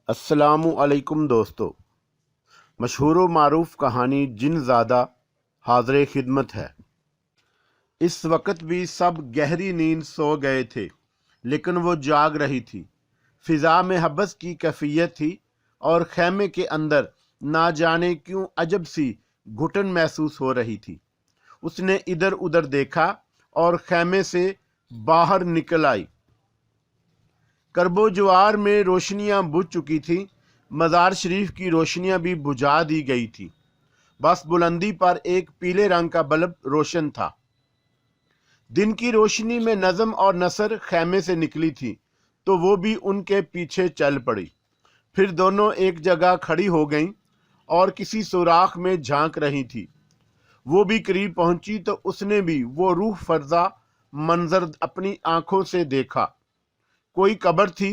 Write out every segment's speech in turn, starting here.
अस्सलामु अलैकुम दोस्तों। मशहूर व मारूफ कहानी जिनज़ादा हाज़िर खिदमत है। इस वक्त भी सब गहरी नींद सो गए थे, लेकिन वो जाग रही थी। फिज़ा में हबस की कैफियत थी और खैमे के अंदर ना जाने क्यों अजब सी घुटन महसूस हो रही थी। उसने इधर उधर देखा और खैमे से बाहर निकल आई। करबो जवार में रोशनियां बुझ चुकी थीं। मज़ार शरीफ की रोशनियां भी बुझा दी गई थी। बस बुलंदी पर एक पीले रंग का बल्ब रोशन था। दिन की रोशनी में नज़म और नसर खैमे से निकली थी, तो वो भी उनके पीछे चल पड़ी। फिर दोनों एक जगह खड़ी हो गईं और किसी सुराख में झांक रही थी। वो भी करीब पहुंची तो उसने भी वो रूह फर्जा मंजर अपनी आंखों से देखा। कोई कब्र थी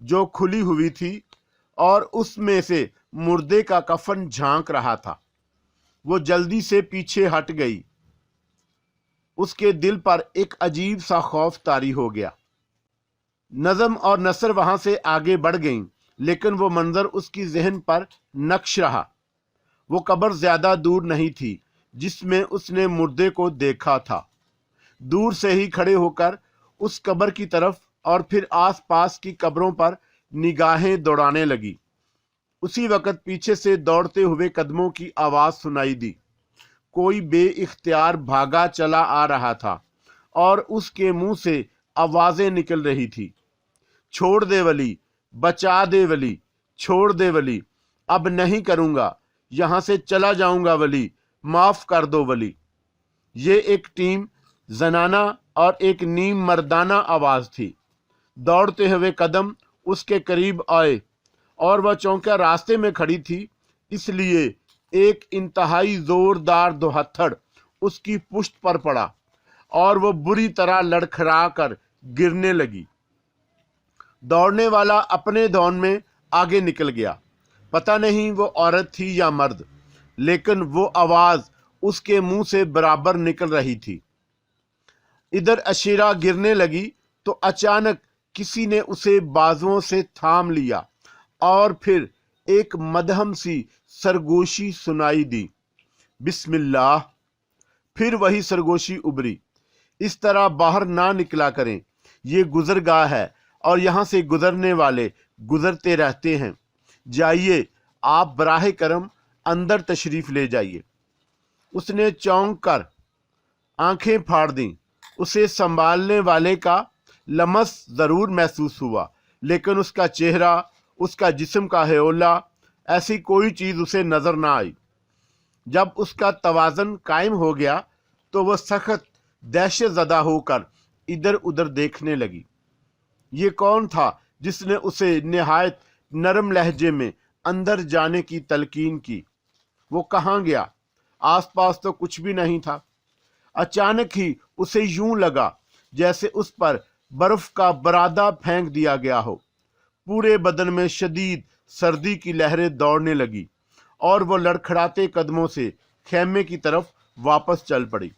जो खुली हुई थी और उसमें से मुर्दे का कफन झांक रहा था। वो जल्दी से पीछे हट गई। उसके दिल पर एक अजीब सा खौफ तारी हो गया। नज़म और नसर वहां से आगे बढ़ गईं, लेकिन वो मंजर उसकी जहन पर नक्श रहा। वो कब्र ज्यादा दूर नहीं थी जिसमें उसने मुर्दे को देखा था। दूर से ही खड़े होकर उस कब्र की तरफ और फिर आसपास की कब्रों पर निगाहें दौड़ाने लगी। उसी वक्त पीछे से दौड़ते हुए कदमों की आवाज सुनाई दी। कोई बेइख्तियार भागा चला आ रहा था और उसके मुंह से आवाजें निकल रही थी। छोड़ दे वली, बचा दे वली, छोड़ दे वली, अब नहीं करूंगा, यहां से चला जाऊंगा वली, माफ कर दो वली। ये एक टीम जनाना और एक नीम मर्दाना आवाज थी। दौड़ते हुए कदम उसके करीब आए और वह चौंका रास्ते में खड़ी थी, इसलिए एक इंतहाई जोरदार दोहत्थड़ उसकी पुश्त पर पड़ा और वह बुरी तरह लड़खड़ा कर गिरने लगी। दौड़ने वाला अपने दौड़ में आगे निकल गया। पता नहीं वो औरत थी या मर्द, लेकिन वो आवाज उसके मुंह से बराबर निकल रही थी। इधर अशीरा गिरने लगी तो अचानक किसी ने उसे बाजुओं से थाम लिया और फिर एक मदहम सी सरगोशी सुनाई दी, बिस्मिल्लाह। फिर वही सरगोशी उभरी, इस तरह बाहर ना निकला करें, ये गुजरगाह है और यहां से गुजरने वाले गुजरते रहते हैं। जाइए, आप बराहे करम अंदर तशरीफ ले जाइए। उसने चौंक कर आंखें फाड़ दी। उसे संभालने वाले का लमस जरूर महसूस हुआ, लेकिन उसका चेहरा, उसका जिस्म का हेओला, ऐसी कोई चीज उसे नजर ना आई। जब उसका तवाजन कायम हो गया तो वह सख्त दहशत ज़दा होकर इधर उधर देखने लगी। ये कौन था जिसने उसे निहायत नरम लहजे में अंदर जाने की तलकीन की? वो कहाँ गया? आसपास तो कुछ भी नहीं था। अचानक ही उसे यूं लगा जैसे उस पर बर्फ का बरादा फेंक दिया गया हो। पूरे बदन में शदीद सर्दी की लहरें दौड़ने लगी और वो लड़खड़ाते कदमों से खैमे की तरफ वापस चल पड़ी।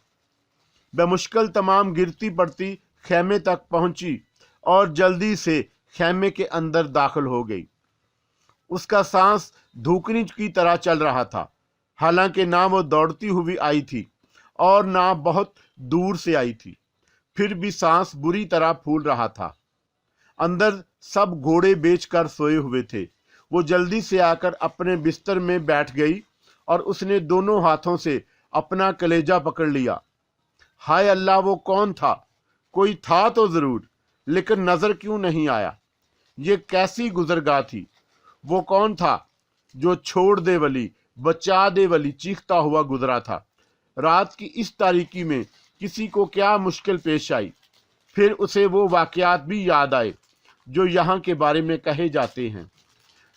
बेमुश्किल तमाम गिरती पड़ती खैमे तक पहुंची और जल्दी से खैमे के अंदर दाखिल हो गई। उसका सांस धूकनी की तरह चल रहा था। हालांकि ना वो दौड़ती हुई आई थी और ना बहुत दूर से आई थी, फिर भी सांस बुरी तरह फूल रहा था। अंदर सब घोड़े बेचकर सोए हुए थे। वो जल्दी से आकर अपने बिस्तर में बैठ गई और उसने दोनों हाथों से अपना कलेजा पकड़ लिया। हाय अल्लाह, वो कौन था? कोई था तो जरूर, लेकिन नजर क्यों नहीं आया? ये कैसी गुजरगाह थी? वो कौन था जो छोड़ दे वली, बचा दे वली चीखता हुआ गुजरा था? रात की इस तारीकी में किसी को क्या मुश्किल पेश आई? फिर उसे वो वाकयात भी याद आए जो यहाँ के बारे में कहे जाते हैं।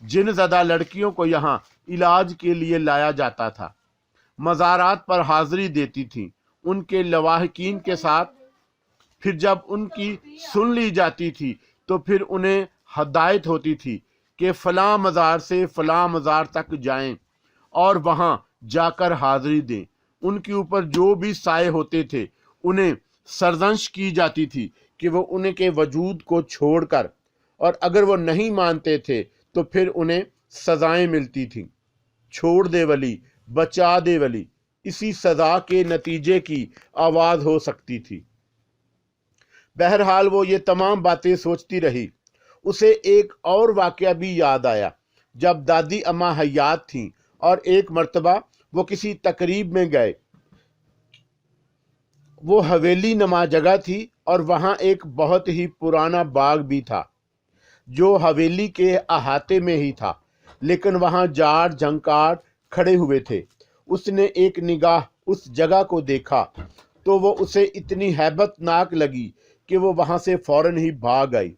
जिन ज़दा लड़कियों को यहाँ इलाज के लिए लाया जाता था, मज़ारात पर हाजिरी देती थीं उनके लवाहकीन के साथ। फिर जब उनकी सुन ली जाती थी तो फिर उन्हें हदायत होती थी कि फलां मज़ार से फलां मज़ार तक जाएं और वहाँ जाकर हाजिरी दें। उनके ऊपर जो भी साए होते थे उन्हें सरजंश की जाती थी कि वो उनके वजूद को छोड़कर, और अगर वो नहीं मानते थे तो फिर उन्हें सजाएं मिलती थीं। छोड़ दे वली, बचा दे वली, इसी सजा के नतीजे की आवाज हो सकती थी। बहरहाल वो ये तमाम बातें सोचती रही। उसे एक और वाकया भी याद आया। जब दादी अम्मा हयात थीं और एक मर्तबा वो किसी तकरीब में गए। वो हवेली नमा जगह थी और वहां एक बहुत ही पुराना बाग भी था जो हवेली के अहाते में ही था, लेकिन वहां जाड़ झंकार खड़े हुए थे। उसने एक निगाह उस जगह को देखा तो वो उसे इतनी हैबतनाक लगी कि वो वहां से फौरन ही भाग आई।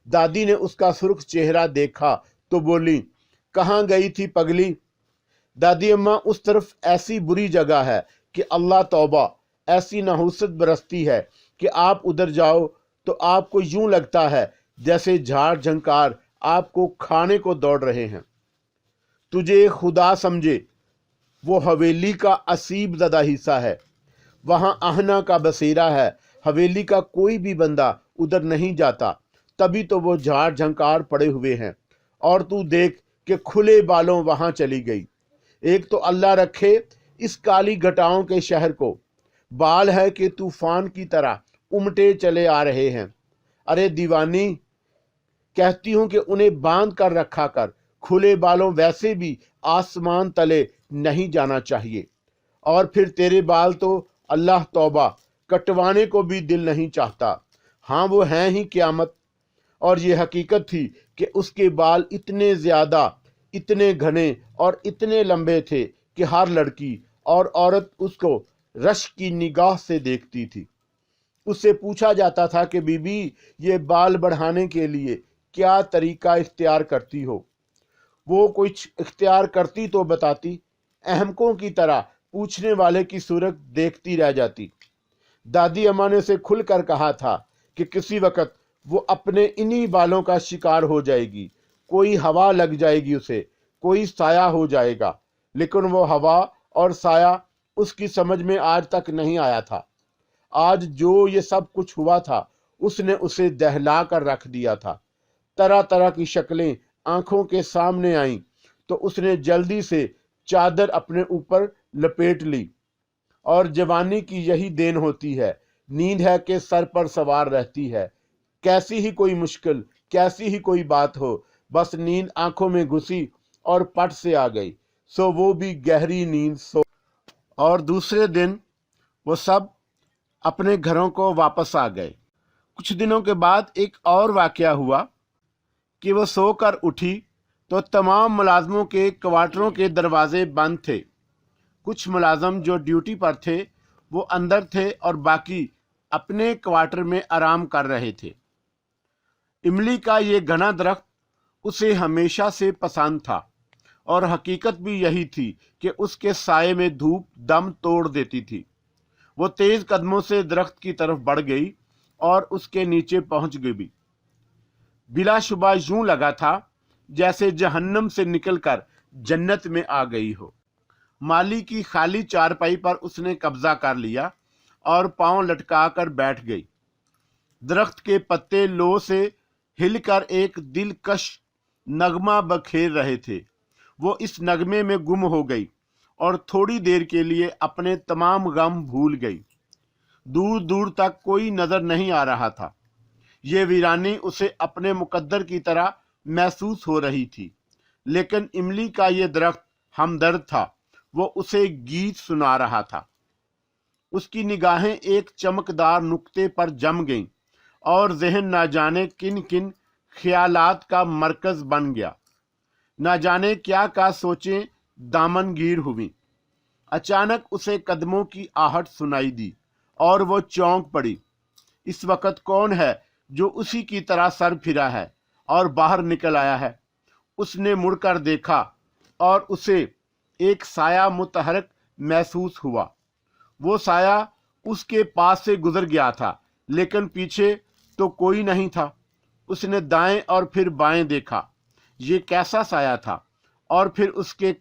दादी ने उसका सुर्ख चेहरा देखा तो बोली, कहाँ गई थी पगली? दादी अम्मा, उस तरफ ऐसी बुरी जगह है कि अल्लाह तौबा, ऐसी नहुसत बरसती है कि आप उधर जाओ तो आपको यूं लगता है जैसे झाड़ झंकार आपको खाने को दौड़ रहे हैं। तुझे खुदा समझे, वो हवेली का असीब ज़दा हिस्सा है, वहां आहना का बसेरा है, हवेली का कोई भी बंदा उधर नहीं जाता, तभी तो वो झाड़ झंकार पड़े हुए हैं। और तू देख कि खुले बालों वहां चली गई। एक तो अल्लाह रखे इस काली घटाओं के शहर को, बाल है कि तूफान की तरह उमटे चले आ रहे हैं। अरे दीवानी, कहती हूं कि उन्हें बांध कर रखा कर, खुले बालों वैसे भी आसमान तले नहीं जाना चाहिए। और फिर तेरे बाल तो अल्लाह तौबा कटवाने को भी दिल नहीं चाहता। हाँ, वो हैं ही क़यामत। और ये हकीकत थी कि उसके बाल इतने ज़्यादा, इतने घने और इतने लंबे थे कि हर लड़की और औरत उसको रश्क की निगाह से देखती थी। उससे पूछा जाता था कि बीबी, ये बाल बढ़ाने के लिए क्या तरीका इख्तियार करती हो? वो कुछ इख्तियार करती तो बताती, अहमकों की तरह पूछने वाले की सूरत देखती रह जाती। दादी अम्मा ने उसे खुलकर कहा था कि किसी वक्त वो अपने इन्हीं बालों का शिकार हो जाएगी। कोई हवा लग जाएगी उसे, कोई साया हो जाएगा, लेकिन वो हवा और साया उसकी समझ में आज तक नहीं आया था। आज जो ये सब कुछ हुआ था उसने उसे दहला कर रख दिया था। तरह तरह की शक्लें आंखों के सामने आईं तो उसने जल्दी से चादर अपने ऊपर लपेट ली। और जवानी की यही देन होती है, नींद है कि सर पर सवार रहती है। कैसी ही कोई मुश्किल, कैसी ही कोई बात हो, बस नींद आंखों में घुसी और पट से आ गई, सो वो भी गहरी नींद सो। और दूसरे दिन वो सब अपने घरों को वापस आ गए। कुछ दिनों के बाद एक और वाकया हुआ कि वो सोकर उठी तो तमाम मुलाजमों के क्वार्टरों के दरवाजे बंद थे। कुछ मुलाजम जो ड्यूटी पर थे वो अंदर थे और बाकी अपने क्वार्टर में आराम कर रहे थे। इमली का ये घना दरख्त उसे हमेशा से पसंद था और हकीकत भी यही थी कि उसके साये में धूप दम तोड़ देती थी। वो तेज कदमों से दरख्त की तरफ बढ़ गई और उसके नीचे पहुंच गई। बिलाशुबा यूं लगा था जैसे जहन्नम से निकलकर जन्नत में आ गई हो। माली की खाली चारपाई पर उसने कब्जा कर लिया और पांव लटकाकर बैठ गई। दरख्त के पत्ते लो से हिलकर एक दिलकश नगमा बखेर रहे थे। वो इस नगमे में गुम हो गई और थोड़ी देर के लिए अपने तमाम गम भूल गई। दूर दूर तक कोई नजर नहीं आ रहा था। ये वीरानी उसे अपने मुकद्दर की तरह महसूस हो रही थी। लेकिन इमली का ये दरख्त हमदर्द था। वो उसे गीत सुना रहा था। उसकी निगाहें एक चमकदार नुक्ते पर जम गईं और जहन ना जाने किन किन ख्यालात का मरकज बन गया। ना जाने क्या क्या सोचें दामनगीर हुई। अचानक उसे कदमों की आहट सुनाई दी और वो चौंक पड़ी। इस वक्त कौन है जो उसी की तरह सर फिरा है और बाहर निकल आया है? उसने मुड़कर देखा और उसे एक साया मुतहरक महसूस हुआ। वो साया उसके पास से गुजर गया था, लेकिन पीछे तो कोई नहीं था। उसने दाएं और फिर बाएं देखा। ये कैसा साया था? और फिर उसके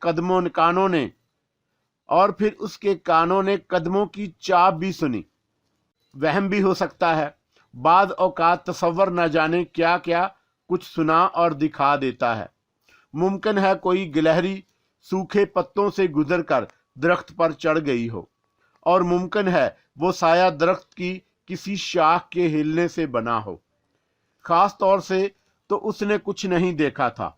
कानों ने कदमों की चाप भी सुनी। वहम भी हो सकता है, बाद औकात तसव्वुर न जाने क्या क्या कुछ सुना और दिखा देता है। मुमकिन है कोई गिलहरी सूखे पत्तों से गुजरकर दरख्त पर चढ़ गई हो, और मुमकिन है वो साया दरख्त की किसी शाख के हिलने से बना हो। खास तौर से तो उसने कुछ नहीं देखा था।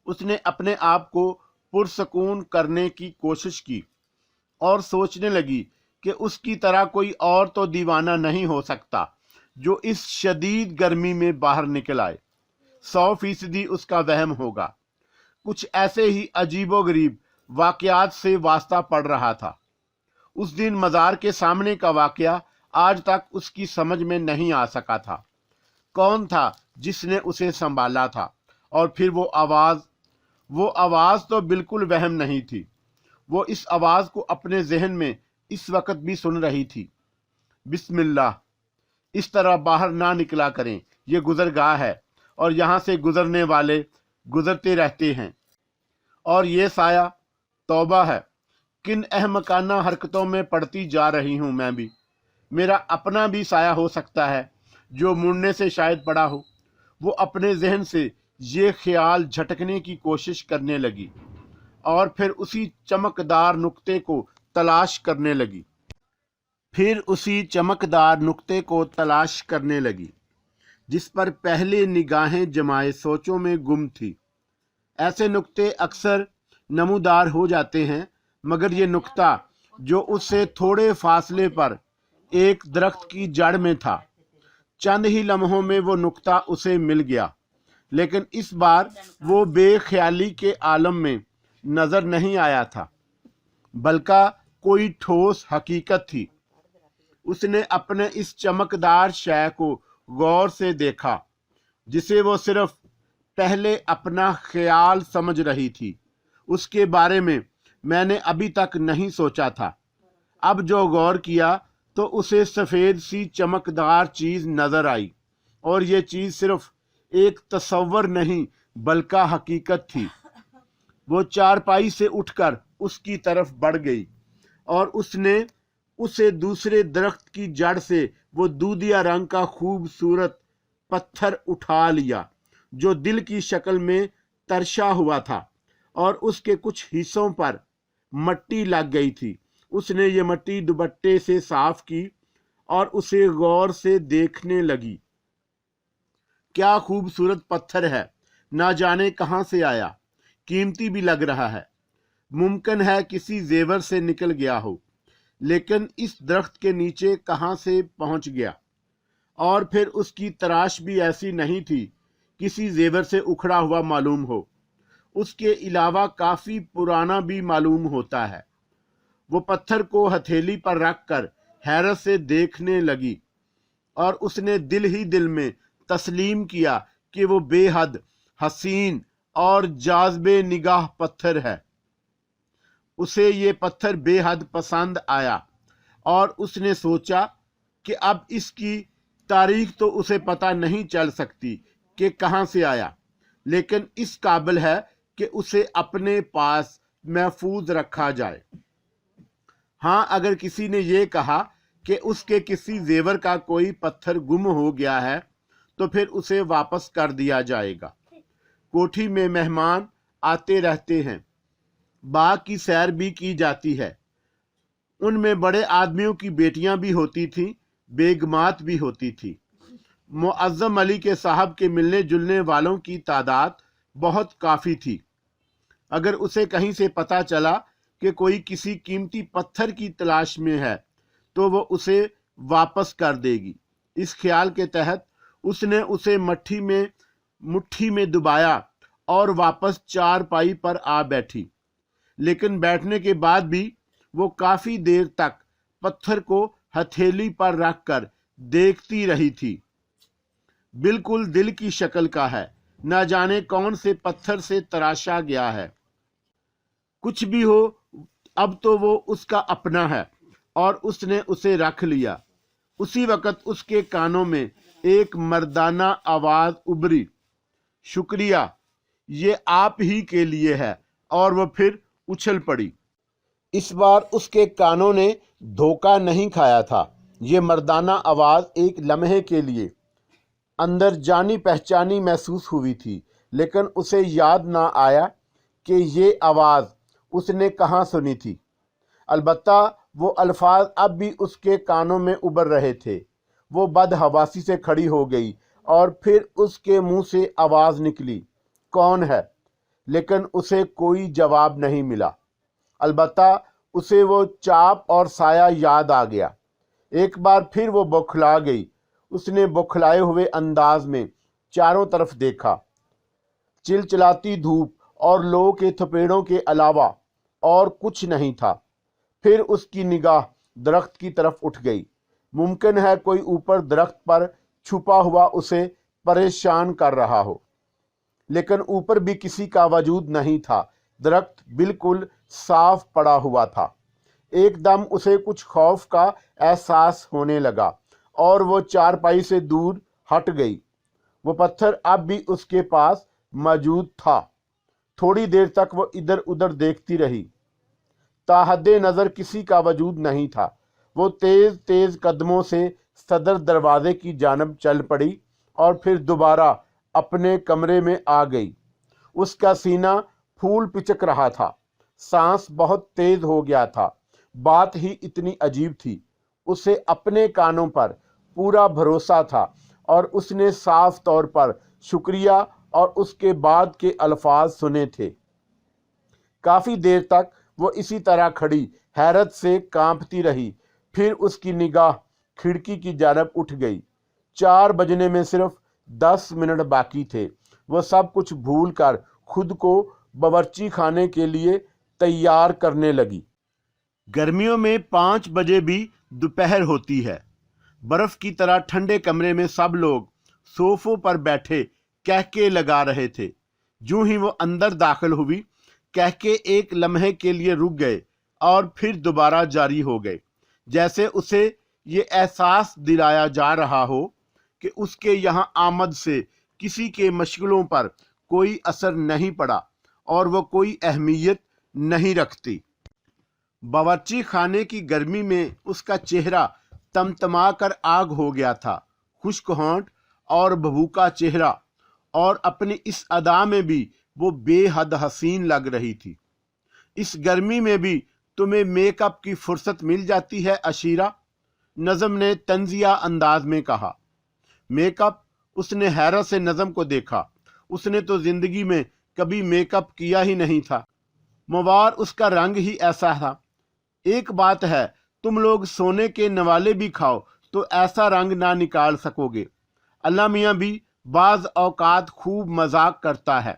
उसने अपने आप को पुरसकून करने की कोशिश की और सोचने लगी कि उसकी तरह कोई और तो दीवाना नहीं हो सकता जो इस शदीद गर्मी में बाहर निकल आए। 100% उसका वहम होगा। कुछ ऐसे ही अजीबोगरीब वाकयात से वास्ता पड़ रहा था। उस दिन मज़ार के सामने का वाकया आज तक उसकी समझ में नहीं आ सका था। कौन था जिसने उसे संभाला था? और फिर वो आवाज़ तो बिल्कुल वहम नहीं थी। वो इस आवाज़ को अपने जहन में इस वक्त भी सुन रही थी। बिस्मिल्लाह, इस तरह बाहर ना निकला करें, ये गुजरगाह है और यहाँ से गुजरने वाले गुजरते रहते हैं। और ये साया, तौबा है, किन अहमकाना हरकतों में पड़ती जा रही हूँ मैं भी। मेरा अपना भी साया हो सकता है जो मुड़ने से शायद पड़ा हो। वो अपने जहन से ये ख्याल झटकने की कोशिश करने लगी और फिर उसी चमकदार नुक्ते को तलाश करने लगी जिस पर पहले निगाहें जमाए सोचों में गुम थी। ऐसे नुक्ते अक्सर नमूदार हो जाते हैं, मगर ये नुक्ता जो उससे थोड़े फासले पर एक दरख्त की जड़ में था, चंद ही लम्हों में वो नुक्ता उसे मिल गया। लेकिन इस बार वो बेख्याली के आलम में नजर नहीं आया था, बल्कि कोई ठोस हकीकत थी। उसने अपने इस चमकदार शय को गौर से देखा, जिसे वो सिर्फ पहले अपना ख्याल समझ रही थी। उसके बारे में मैंने अभी तक नहीं सोचा था। अब जो गौर किया तो उसे सफ़ेद सी चमकदार चीज़ नज़र आई, और ये चीज़ सिर्फ एक तसव्वुर नहीं बल्कि हकीकत थी। वो चारपाई से उठकर उसकी तरफ बढ़ गई और उसने उसे दूसरे दरख्त की जड़ से वो दूधिया रंग का खूबसूरत पत्थर उठा लिया जो दिल की शक्ल में तरशा हुआ था और उसके कुछ हिस्सों पर मट्टी लग गई थी। उसने ये मट्टी दुपट्टे से साफ की और उसे गौर से देखने लगी। क्या खूबसूरत पत्थर है, ना जाने कहां से आया, कीमती भी लग रहा है। मुमकिन है किसी जेवर से निकल गया हो, लेकिन इस दरख्त के नीचे कहां से पहुंच गया? और फिर उसकी तराश भी ऐसी नहीं थी, किसी जेवर से उखड़ा हुआ मालूम हो। उसके अलावा काफी पुराना भी मालूम होता है। वो पत्थर को हथेली पर रखकर हैरत से देखने लगी और उसने दिल ही दिल में तस्लीम किया कि वो बेहद हसीन और जाज़बे निगाह पत्थर है। उसे ये पत्थर बेहद पसंद आया और उसने सोचा कि अब इसकी तारीख तो उसे पता नहीं चल सकती कि कहाँ से आया, लेकिन इस काबिल है कि उसे अपने पास महफूज रखा जाए। हाँ, अगर किसी ने ये कहा कि उसके किसी जेवर का कोई पत्थर गुम हो गया है तो फिर उसे वापस कर दिया जाएगा। कोठी में मेहमान आते रहते हैं, बाग की सैर भी की जाती है। उनमें बड़े आदमियों की बेटियां भी होती थीं, बेगमात भी होती थी। मुअज़्ज़म अली के साहब के मिलने जुलने वालों की तादाद बहुत काफ़ी थी। अगर उसे कहीं से पता चला कि कोई किसी कीमती पत्थर की तलाश में है तो वो उसे वापस कर देगी। इस ख्याल के तहत उसने उसे मुट्ठी में दबाया और वापस चारपाई पर आ बैठी। लेकिन बैठने के बाद भी वो काफी देर तक पत्थर को हथेली पर रखकर देखती रही थी। बिल्कुल दिल की शक्ल का है, न जाने कौन से पत्थर से तराशा गया है। कुछ भी हो, अब तो वो उसका अपना है और उसने उसे रख लिया। उसी वक्त उसके कानों में एक मर्दाना आवाज उभरी, शुक्रिया, ये आप ही के लिए है। और वह फिर उछल पड़ी। इस बार उसके कानों ने धोखा नहीं खाया था। ये मर्दाना आवाज एक लम्हे के लिए अंदर जानी पहचानी महसूस हुई थी, لیکن اسے یاد نہ آیا کہ یہ آواز اس نے کہاں سنی تھی۔ البتہ وہ الفاظ اب بھی اس کے کانوں میں ابھر رہے تھے۔ وہ بدحواسی سے کھڑی ہو گئی اور پھر اس کے منہ سے آواز نکلی، کون ہے؟ لیکن اسے کوئی جواب نہیں ملا۔ البتہ اسے وہ چاپ اور سایہ یاد آ گیا۔ ایک بار پھر وہ بوکھلا گئی۔ اس نے بوکھلائے ہوئے انداز میں چاروں طرف دیکھا۔ چلچلاتی دھوپ اور لو کے تھپیڑوں کے علاوہ اور کچھ نہیں تھا۔ پھر اس کی نگاہ درخت کی طرف اٹھ گئی۔ ممکن ہے کوئی اوپر درخت پر چھپا ہوا اسے پریشان کر رہا ہو، لیکن اوپر بھی کسی کا وجود نہیں تھا۔ درخت بالکل صاف پڑا ہوا تھا۔ ایک دم اسے کچھ خوف کا احساس ہونے لگا اور وہ چارپائی سے دور ہٹ گئی۔ وہ پتھر اب بھی اس کے پاس موجود تھا۔ تھوڑی دیر تک وہ ادھر ادھر دیکھتی رہی۔ تاحد نظر کسی کا وجود نہیں تھا۔ وہ تیز تیز قدموں سے صدر دروازے کی جانب چل پڑی اور پھر دوبارہ اپنے کمرے میں آ گئی۔ اس کا سینہ پھول پچک رہا تھا، سانس بہت تیز ہو گیا تھا۔ بات ہی اتنی عجیب تھی، اسے اپنے کانوں پر پورا بھروسہ تھا اور اس نے صاف طور پر شکریہ اور اس کے بعد کے الفاظ سنے تھے۔ کافی دیر تک وہ اسی طرح کھڑی حیرت سے کانپتی رہی۔ پھر اس کی نگاہ کھڑکی کی جانب اٹھ گئی۔ 4 بجنے میں صرف 10 منٹ باقی تھے۔ وہ سب کچھ بھول کر خود کو باورچی خانے کے لیے تیار کرنے لگی۔ گرمیوں میں 5 بجے بھی دوپہر ہوتی ہے۔ برف کی طرح ٹھنڈے کمرے میں سب لوگ صوفوں پر بیٹھے کہکے لگا رہے تھے۔ جوں ہی وہ اندر داخل ہوئی، کہکے ایک لمحے کے لیے رک گئے اور پھر دوبارہ جاری ہو گئے، جیسے اسے یہ احساس دلایا جا رہا ہو کہ اس کے یہاں آمد سے کسی کے مشغلوں پر کوئی اثر نہیں پڑا اور وہ کوئی اہمیت نہیں رکھتی۔ باورچی خانے کی گرمی میں اس کا چہرہ تمتما کر آگ ہو گیا تھا، خشک ہونٹ اور بھبوکا چہرہ، اور اپنی اس ادا میں بھی وہ بے حد حسین لگ رہی تھی۔ اس گرمی میں بھی تمہیں میک اپ کی فرصت مل جاتی ہے عشیرہ، نظم نے طنزیہ انداز میں کہا۔ Make up? اس نے حیرت سے نظم کو دیکھا۔ اس نے تو زندگی میں کبھی میک اپ کیا ہی نہیں تھا، موار اس کا رنگ ہی ایسا تھا۔ ایک بات ہے، تم لوگ سونے کے نوالے بھی کھاؤ تو ایسا رنگ نہ نکال سکو گے۔ اللہ میاں بھی بعض اوقات خوب مذاق کرتا ہے۔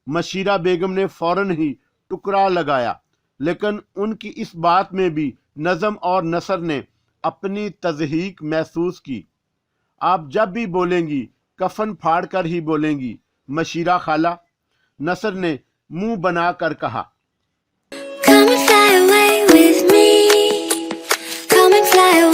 مشیرہ بیگم نے فوراً ہی ٹکرا لگایا، لیکن ان کی اس بات میں بھی نظم اور نثر نے اپنی تضحیک محسوس کی۔ آپ جب بھی بولیں گی کفن پھاڑ کر ہی بولیں گی مشیرہ خالہ، نثر نے منہ بنا کر کہا۔ Come and fly away with me. Come and fly away.